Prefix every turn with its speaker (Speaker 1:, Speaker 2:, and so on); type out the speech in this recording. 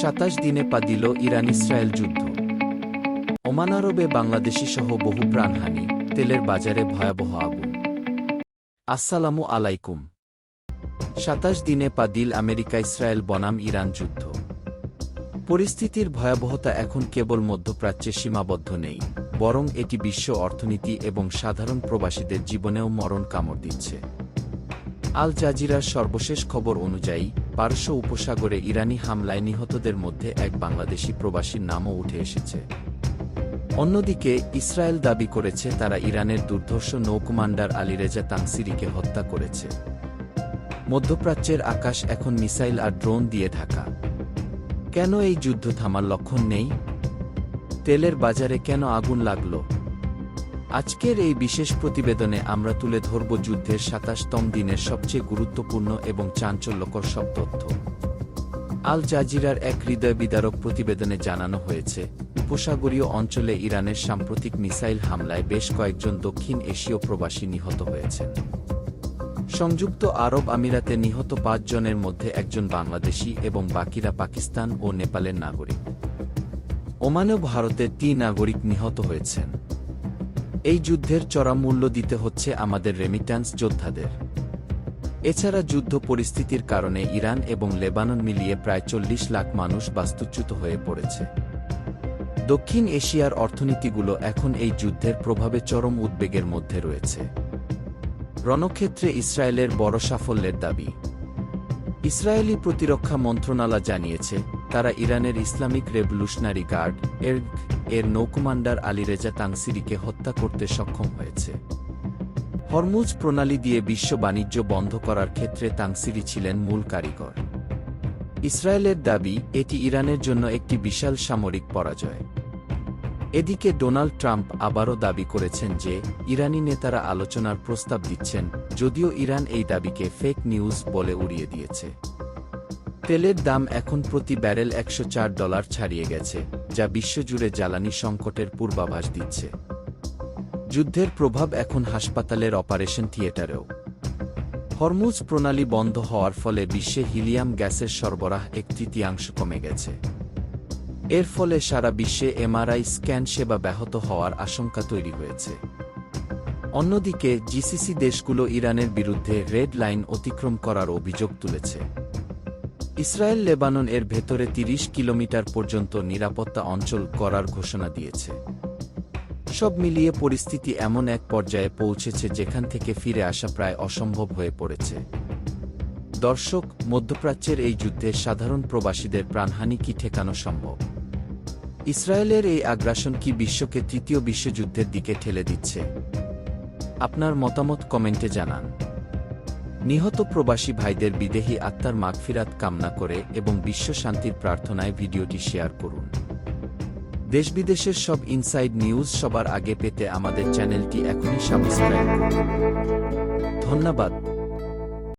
Speaker 1: 27 দিনে পা দিল ইরান-ইসরায়েল যুদ্ধ। ওমান আরবে বাংলাদেশিসহ বহু প্রাণহানি, তেলের বাজারে ভয়াবহ আগুন। আসসালামু আলাইকুম। 27 দিনে পা দিল আমেরিকা-ইসরায়েল বনাম ইরান যুদ্ধ। পরিস্থিতির ভয়াবহতা এখন কেবল মধ্যপ্রাচ্যে সীমাবদ্ধ নেই, বরং এটি বিশ্ব অর্থনীতি এবং সাধারণ প্রবাসীদের জীবনেও মরণ কামড় দিচ্ছে। আল জাজিরার সর্বশেষ খবর অনুযায়ী, পারস্য উপসাগরে ইরানি হামলায় নিহতদের মধ্যে এক বাংলাদেশি প্রবাসীর নামও উঠে এসেছে। অন্যদিকে ইসরায়েল দাবি করেছে তারা ইরানের দুর্ধর্ষ নৌকমান্ডার আলীরেজা তাংসিরিকে হত্যা করেছে। মধ্যপ্রাচ্যের আকাশ এখন মিসাইল আর ড্রোন দিয়ে ঢাকা। কেন এই যুদ্ধ থামার লক্ষণ নেই? তেলের বাজারে কেন আগুন লাগল? আজকের এই বিশেষ প্রতিবেদনে আমরা তুলে ধরব যুদ্ধের 27তম দিনের সবচেয়ে গুরুত্বপূর্ণ এবং চাঞ্চল্যকর সব তথ্য। আল জাজিরার এক হৃদয়বিদারক প্রতিবেদনে জানানো হয়েছে, উপসাগরীয় অঞ্চলে ইরানের সাম্প্রতিক মিসাইল হামলায় বেশ কয়েকজন দক্ষিণ এশীয় প্রবাসী নিহত হয়েছেন। সংযুক্ত আরব আমিরাতে নিহত 5 জনের মধ্যে একজন বাংলাদেশি এবং বাকিরা পাকিস্তান ও নেপালের নাগরিক। ওমানেও ভারতের 3 নাগরিক নিহত হয়েছেন। এই যুদ্ধের চড়া মূল্য দিতে হচ্ছে আমাদের রেমিট্যান্স যোদ্ধাদের। এছাড়া যুদ্ধ পরিস্থিতির কারণে ইরান এবং লেবানন মিলিয়ে প্রায় 40 লাখ মানুষ বাস্তুচ্যুত হয়ে পড়েছে। দক্ষিণ এশিয়ার অর্থনীতিগুলো এখন এই যুদ্ধের প্রভাবে চরম উদ্বেগের মধ্যে রয়েছে। রণক্ষেত্রে ইসরায়েলের বড় সাফল্যের দাবি। ইসরায়েলি প্রতিরক্ষা মন্ত্রণালয় জানিয়েছে, তারা ইরানের ইসলামিক রেভলিউশনারি গার্ড এর নৌকমান্ডার আলীরেজা তাংসিরিকে হত্যা করতে সক্ষম হয়েছে। হরমুজ প্রণালী দিয়ে বিশ্ব বাণিজ্য বন্ধ করার ক্ষেত্রে তাংসিরি ছিলেন মূল কারিগর। ইসরায়েলের দাবি, এটি ইরানের জন্য একটি বিশাল সামরিক পরাজয়। এদিকে ডোনাল্ড ট্রাম্প আবারও দাবি করেছেন যে ইরানি নেতারা আলোচনার প্রস্তাব দিচ্ছেন, যদিও ইরান এই দাবিকে ফেক নিউজ বলে উড়িয়ে দিয়েছে। তেলের দাম এখন প্রতি ব্যারেল $104 ছাড়িয়ে গেছে, যা বিশ্বজুড়ে জ্বালানি সংকটের পূর্বাভাস দিচ্ছে। যুদ্ধের প্রভাব এখন হাসপাতালের অপারেশন থিয়েটারেও। হরমুজ প্রণালী বন্ধ হওয়ার ফলে বিশ্বে হিলিয়াম গ্যাসের সরবরাহ 1/3 কমে গেছে। এর ফলে সারা বিশ্বে এমআরআই স্ক্যান সেবা ব্যাহত হওয়ার আশঙ্কা তৈরি হয়েছে। অন্যদিকে জিসিসি দেশগুলো ইরানের বিরুদ্ধে রেড লাইন অতিক্রম করার অভিযোগ তুলেছে। ইসরায়েল লেবানন এর ভেতরে 30 কিলোমিটার পর্যন্ত নিরাপত্তা অঞ্চল করার ঘোষণা দিয়েছে। সব মিলিয়ে পরিস্থিতি এমন এক পর্যায়ে পৌঁছেছে যেখান থেকে ফিরে আসা প্রায় অসম্ভব হয়ে পড়েছে। দর্শক, মধ্যপ্রাচ্যের এই যুদ্ধে সাধারণ প্রবাসীদের প্রাণহানি কি ঠেকানো সম্ভব? ইসরায়েলের এই আগ্রাসন কি বিশ্বকে তৃতীয় বিশ্বযুদ্ধের দিকে ঠেলে দিচ্ছে? আপনার মতামত কমেন্টে জানান। নিহত প্রবাসী ভাইদের বিদেহী আত্মার মাগফিরাত কামনা করে এবং বিশ্ব শান্তির প্রার্থনায় ভিডিওটি শেয়ার করুন। দেশবিদেশের সব ইনসাইড নিউজ সবার আগে পেতে আমাদের চ্যানেলটি এখনই সাবস্ক্রাইব করুন। ধন্যবাদ।